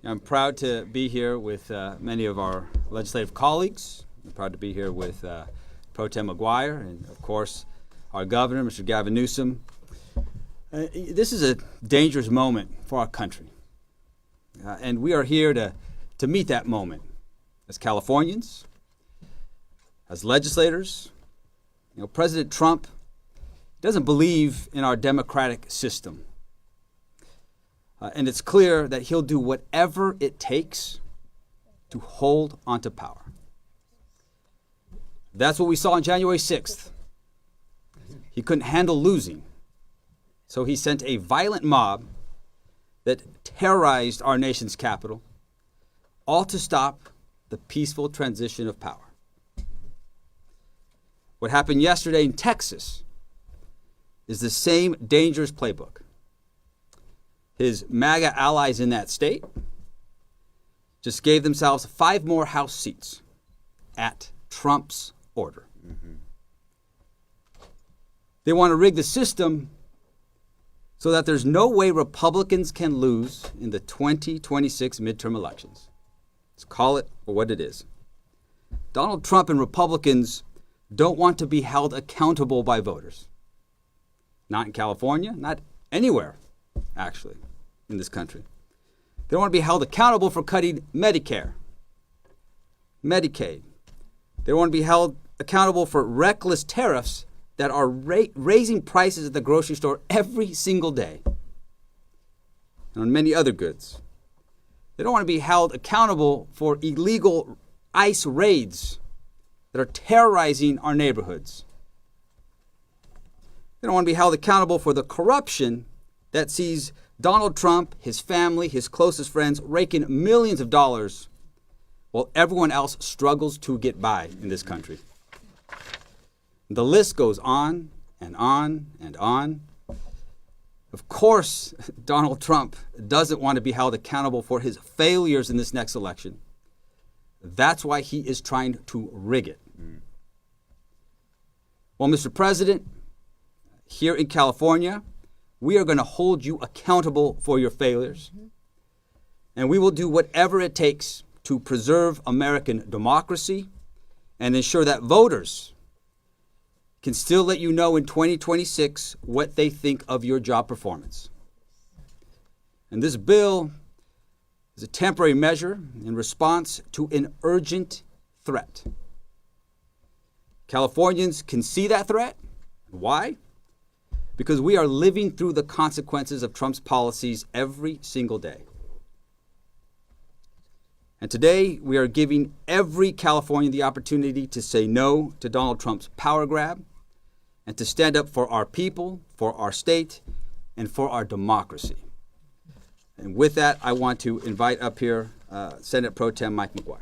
I'm proud to be here with many of our legislative colleagues. I'm proud to be here with Pro Tem McGuire and, of course, our governor, Mr. Gavin Newsom. This is a dangerous moment for our country. And we are here to meet that moment as Californians, as legislators. President Trump doesn't believe in our democratic system. And it's clear that he'll do whatever it takes to hold onto power. That's what we saw on January 6th. He couldn't handle losing, so he sent a violent mob that terrorized our nation's capital, all to stop the peaceful transition of power. What happened yesterday in Texas is the same dangerous playbook. His MAGA allies in that state just gave themselves 5 more House seats at Trump's order. They want to rig the system so that there's no way Republicans can lose in the 2026 midterm elections. Let's call it for what it is. Donald Trump and Republicans don't want to be held accountable by voters. Not in California, not anywhere, actually, in this country. They don't want to be held accountable for cutting Medicare, Medicaid. They don't want to be held accountable for reckless tariffs that are raising prices at the grocery store every single day and on many other goods. They don't want to be held accountable for illegal ICE raids that are terrorizing our neighborhoods. They don't want to be held accountable for the corruption that sees Donald Trump, his family, his closest friends raking millions of dollars while everyone else struggles to get by in this country. The list goes on and on and on. Of course, Donald Trump doesn't want to be held accountable for his failures in this next election. That's why he is trying to rig it. Well, Mr. President, here in California, we are going to hold you accountable for your failures. And we will do whatever it takes to preserve American democracy and ensure that voters can still let you know in 2026 what they think of your job performance. And this bill is a temporary measure in response to an urgent threat. Californians can see that threat. Why? Because we are living through the consequences of Trump's policies every single day. And today, we are giving every Californian the opportunity to say no to Donald Trump's power grab and to stand up for our people, for our state, and for our democracy. And with that, I want to invite up here Senate Pro Tem Mike McGuire.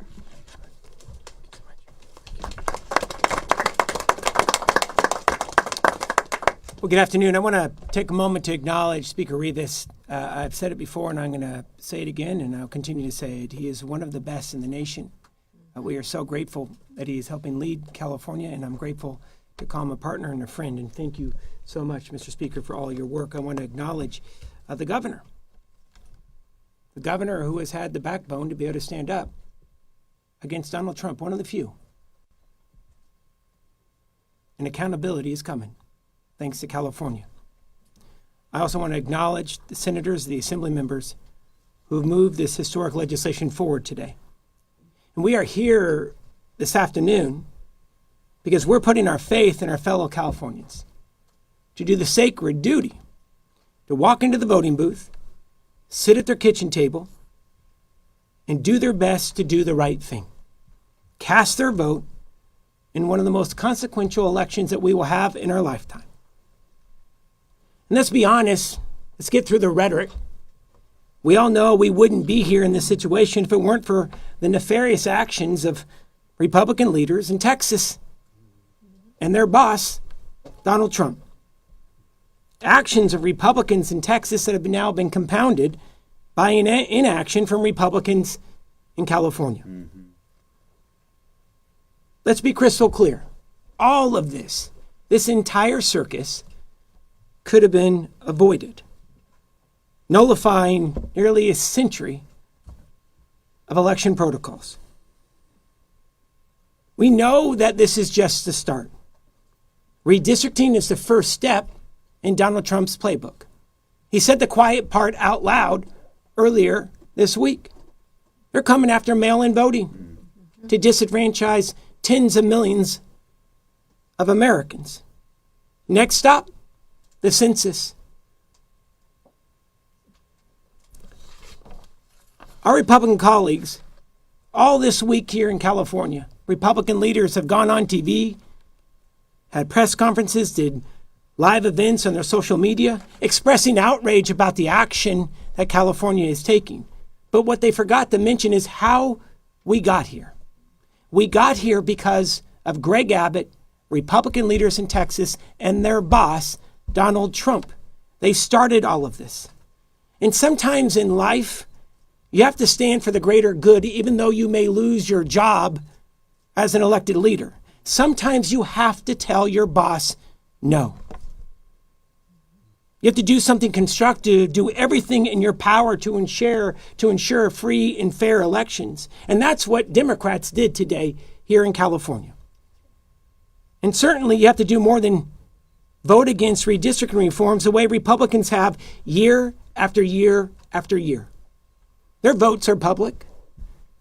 Well, good afternoon. I want to take a moment to acknowledge Speaker Rivas. I've said it before, and I'm going to say it again, and I'll continue to say it. He is one of the best in the nation. We are so grateful that he is helping lead California, and I'm grateful to call him a partner and a friend. And thank you so much, Mr. Speaker, for all your work. I want to acknowledge the governor who has had the backbone to be able to stand up against Donald Trump, one of the few. And accountability is coming, thanks to California. I also want to acknowledge the senators, the assembly members who have moved this historic legislation forward today. And we are here this afternoon because we're putting our faith in our fellow Californians to do the sacred duty to walk into the voting booth, sit at their kitchen table, and do their best to do the right thing. Cast their vote in one of the most consequential elections that we will have in our lifetime. And let's be honest, let's get through the rhetoric. We all know we wouldn't be here in this situation if it weren't for the nefarious actions of Republican leaders in Texas and their boss, Donald Trump. Actions of Republicans in Texas that have now been compounded by inaction from Republicans in California. Let's be crystal clear. All of this entire circus could have been avoided, nullifying nearly a century of election protocols. We know that this is just the start. Redistricting is the first step in Donald Trump's playbook. He said the quiet part out loud earlier this week. They're coming after mail-in voting to disenfranchise tens of millions of Americans. Next stop, the census. Our Republican colleagues, all this week here in California, Republican leaders have gone on TV, had press conferences, did live events on their social media, expressing outrage about the action that California is taking. But what they forgot to mention is how we got here. We got here because of Greg Abbott, Republican leaders in Texas, and their boss, Donald Trump. They started all of this. And sometimes in life, you have to stand for the greater good, even though you may lose your job as an elected leader. Sometimes you have to tell your boss no. You have to do something constructive, do everything in your power to ensure free and fair elections. And that's what Democrats did today here in California. And certainly you have to do more than vote against redistricting reforms the way Republicans have year after year after year. Their votes are public.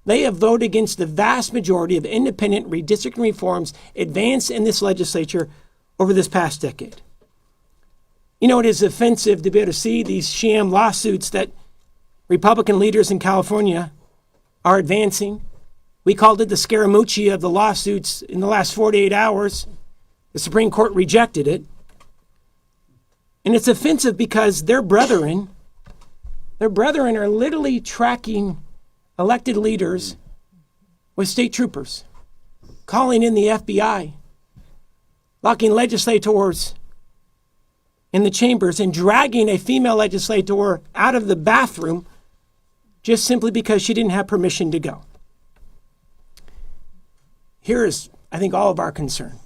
They have voted against the vast majority of independent redistricting reforms advanced in this legislature over this past decade. You know, it is offensive to be able to see these sham lawsuits that Republican leaders in California are advancing. We called it the Scaramucci of the lawsuits in the last 48 hours. The Supreme Court rejected it. And it's offensive because their brethren are literally tracking elected leaders with state troopers, calling in the FBI, locking legislators in the chambers, and dragging a female legislator out of the bathroom just simply because she didn't have permission to go. Here is, I think, all of our concern.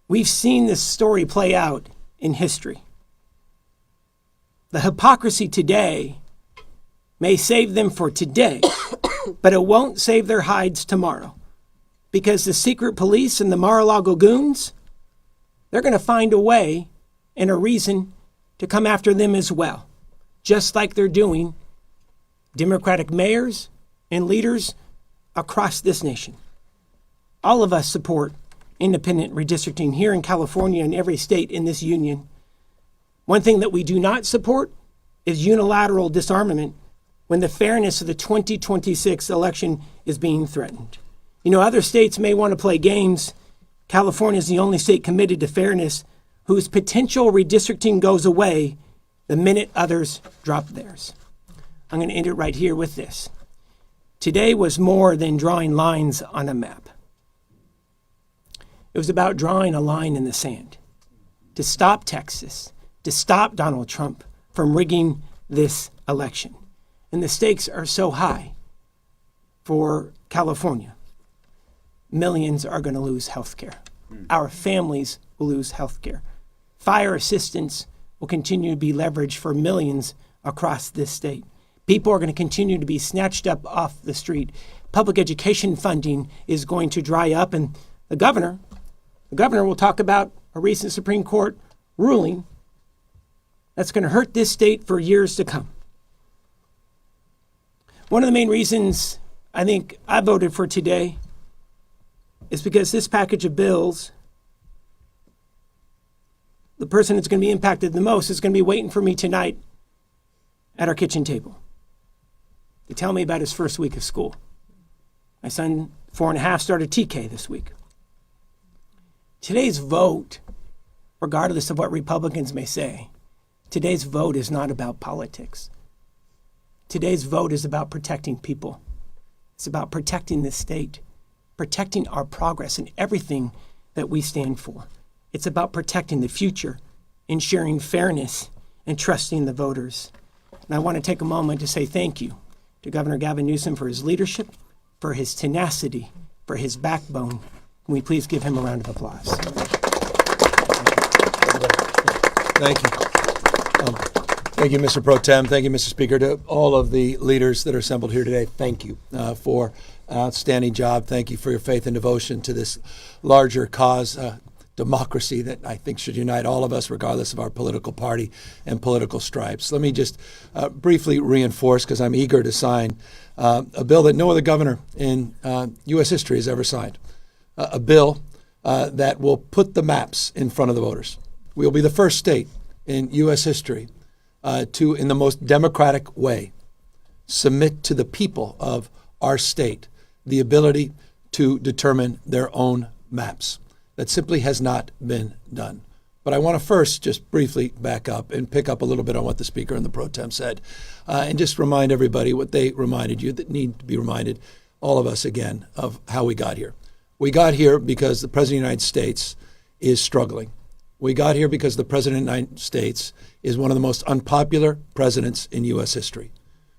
We've seen this story play out in history. The hypocrisy today may save them for today, but it won't save their hides tomorrow. Because the secret police and the Mar-a-Lago goons, they're going to find a way and a reason to come after them as well, just like they're doing Democratic mayors and leaders across this nation. All of us support independent redistricting here in California and every state in this union. One thing that we do not support is unilateral disarmament when the fairness of the 2026 election is being threatened. You know, other states may want to play games. California is the only state committed to fairness whose potential redistricting goes away the minute others drop theirs. I'm going to end it right here with this. Today was more than drawing lines on a map. It was about drawing a line in the sand to stop Texas, to stop Donald Trump from rigging this election. And the stakes are so high for California. Millions are going to lose health care. Our families will lose health care. Fire assistance will continue to be leveraged for millions across this state. People are going to continue to be snatched up off the street. Public education funding is going to dry up, and the governor will talk about a recent Supreme Court ruling that's going to hurt this state for years to come. One of the main reasons I think I voted for today is because this package of bills, the person that's going to be impacted the most is going to be waiting for me tonight at our kitchen table to tell me about his first week of school. My son, 4.5, started TK this week. Today's vote, regardless of what Republicans may say, today's vote is not about politics. Today's vote is about protecting people. It's about protecting this state, protecting our progress and everything that we stand for. It's about protecting the future, ensuring fairness, and trusting the voters. And I want to take a moment to say thank you to Governor Gavin Newsom for his leadership, for his tenacity, for his backbone. Can we please give him a round of applause? Thank you. Thank you, Mr. Pro Tem. Thank you, Mr. Speaker. To all of the leaders that are assembled here today, thank you for an outstanding job. Thank you for your faith and devotion to this larger cause, democracy that I think should unite all of us, regardless of our political party and political stripes. Let me just briefly reinforce, because I'm eager to sign a bill that no other governor in U.S. history has ever signed, a bill that will put the maps in front of the voters. We will be the first state in U.S. history to, in the most democratic way, submit to the people of our state the ability to determine their own maps. That simply has not been done. But I want to first just briefly back up and pick up a little bit on what the Speaker and the Pro Tem said, and just remind everybody what they reminded you that need to be reminded, all of us again, of how we got here. We got here because the President of the United States is struggling. We got here because the President of the United States is one of the most unpopular presidents in U.S. history.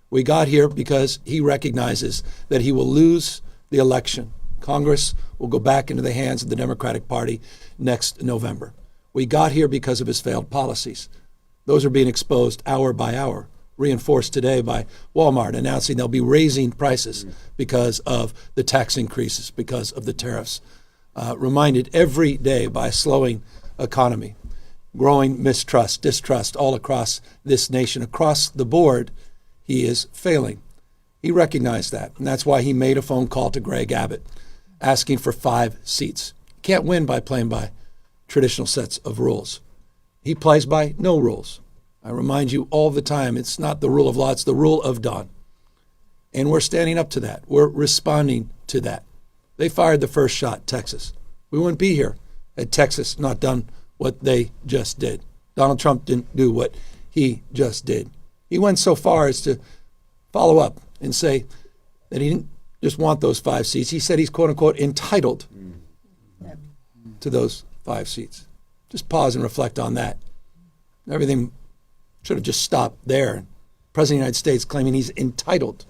We got here because he recognizes that he will lose the election. Congress will go back into the hands of the Democratic Party next November. We got here because of his failed policies. Those are being exposed hour by hour, reinforced today by Walmart announcing they'll be raising prices because of the tax increases, because of the tariffs. Reminded every day by a slowing economy, growing mistrust, distrust all across this nation. Across the board, he is failing. He recognized that, and that's why he made a phone call to Greg Abbott asking for 5 seats. You can't win by playing by traditional sets of rules. He plays by no rules. I remind you all the time, it's not the rule of law, it's the rule of Don. And we're standing up to that. We're responding to that. They fired the first shot, Texas. We wouldn't be here had Texas not done what they just did. Donald Trump didn't do what he just did. He went so far as to follow up and say that he didn't just want those 5 seats. He said he's, quote unquote, entitled to those 5 seats. Just pause and reflect on that. Everything should have just stopped there. President of the United States claiming he's entitled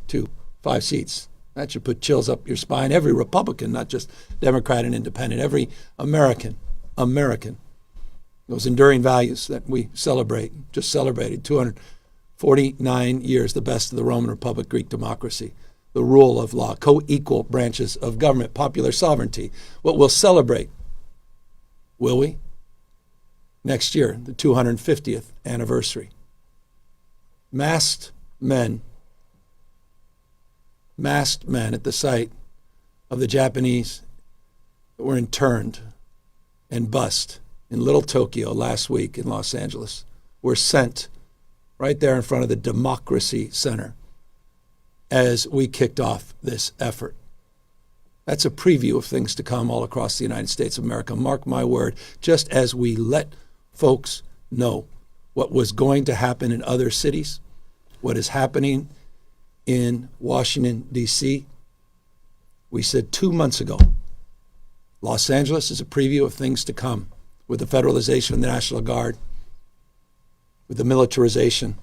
to 5 seats. That should put chills up your spine. Every Republican, not just Democrat and Independent, every American. Those enduring values that we celebrate, just celebrated 249 years, the best of the Roman Republic, Greek democracy, the rule of law, co-equal branches of government, popular sovereignty. What we'll celebrate, will we? Next year, the 250th anniversary. Masked men at the site of the Japanese that were interned and bussed in Little Tokyo last week in Los Angeles were sent right there in front of the Democracy Center as we kicked off this effort. That's a preview of things to come all across the United States of America. Mark my word, just as we let folks know what was going to happen in other cities, what is happening in Washington, D.C., we said 2 months ago, Los Angeles is a preview of things to come with the federalization of the National Guard, with the militarization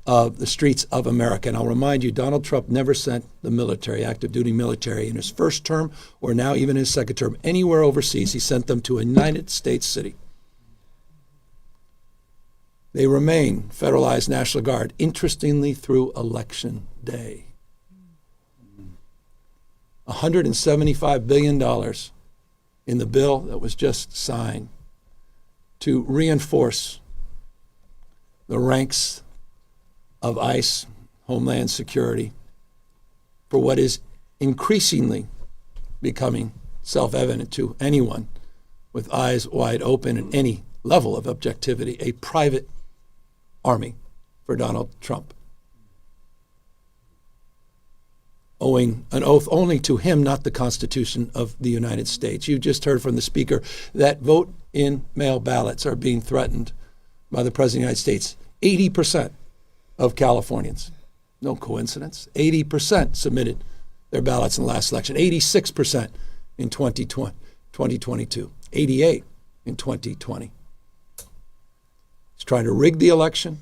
of the streets of America. And I'll remind you, Donald Trump never sent the military, active duty military, in his first term or now even his second term, anywhere overseas. He sent them to a United States city. They remain federalized National Guard, interestingly, through Election Day. $175 billion in the bill that was just signed to reinforce the ranks of ICE, Homeland Security, for what is increasingly becoming self-evident to anyone with eyes wide open and any level of objectivity, a private army for Donald Trump, owing an oath only to him, not the Constitution of the United States. You just heard from the Speaker that vote-in-mail ballots are being threatened by the President of the United States. 80% of Californians, no coincidence, 80% submitted their ballots in the last election, 86% in 2022, 88% in 2020. He's trying to rig the election.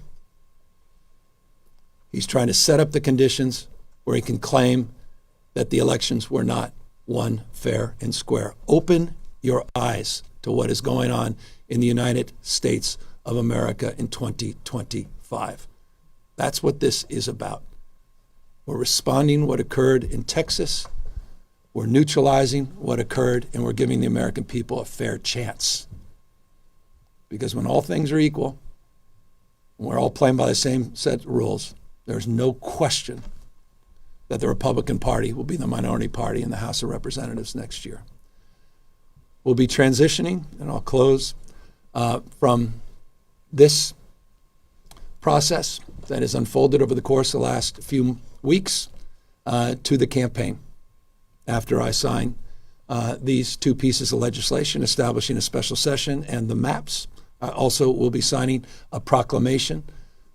He's trying to set up the conditions where he can claim that the elections were not won fair and square. Open your eyes to what is going on in the United States of America in 2024. 5. That's what this is about. We're responding what occurred in Texas. We're neutralizing what occurred, and we're giving the American people a fair chance. Because when all things are equal, and we're all playing by the same set of rules, there's no question that the Republican Party will be the minority party in the House of Representatives next year. We'll be transitioning, and I'll close, from this process that has unfolded over the course of the last few weeks to the campaign. After I sign these 2 pieces of legislation establishing a special session and the maps, I also will be signing a proclamation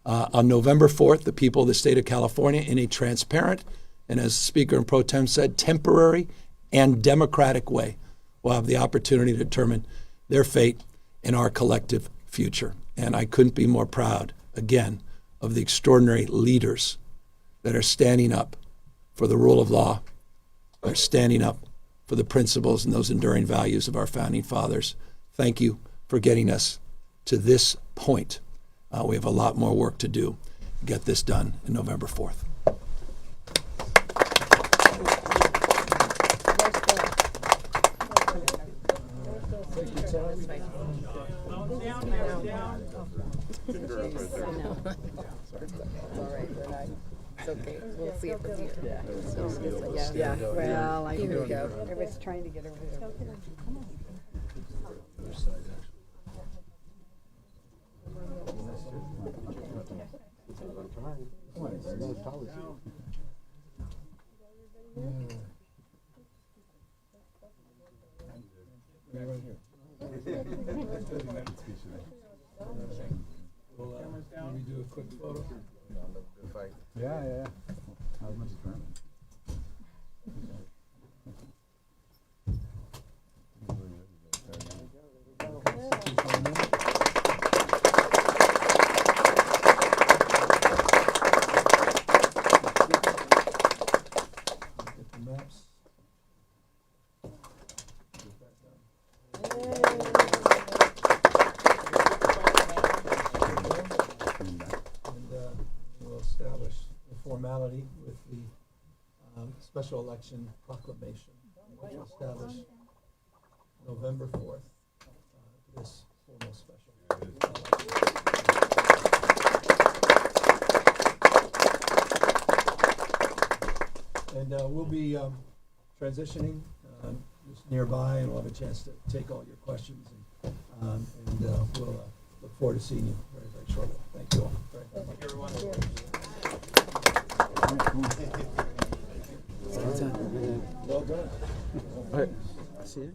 on November 4th, the people of the state of California, in a transparent and, as Speaker and Pro Tem said, temporary and democratic way, will have the opportunity to determine their fate and our collective future. And I couldn't be more proud, again, of the extraordinary leaders that are standing up for the rule of law, are standing up for the principles and those enduring values of our founding fathers. Thank you for getting us to this point. We have a lot more work to do to get this done in November 4th. It's okay. We'll see it from here. Yeah. Yeah, well, Here we go. Everybody's trying to get over there. Can we do a quick photo? Yeah. How much is Get the maps. And we'll establish the formality with the special election proclamation, which will establish November 4th, this formal special. And we'll be transitioning just nearby, and we'll have a chance to take all your questions. And we'll look forward to seeing you very, very shortly. Thank you all very much. Well done. All right. See you.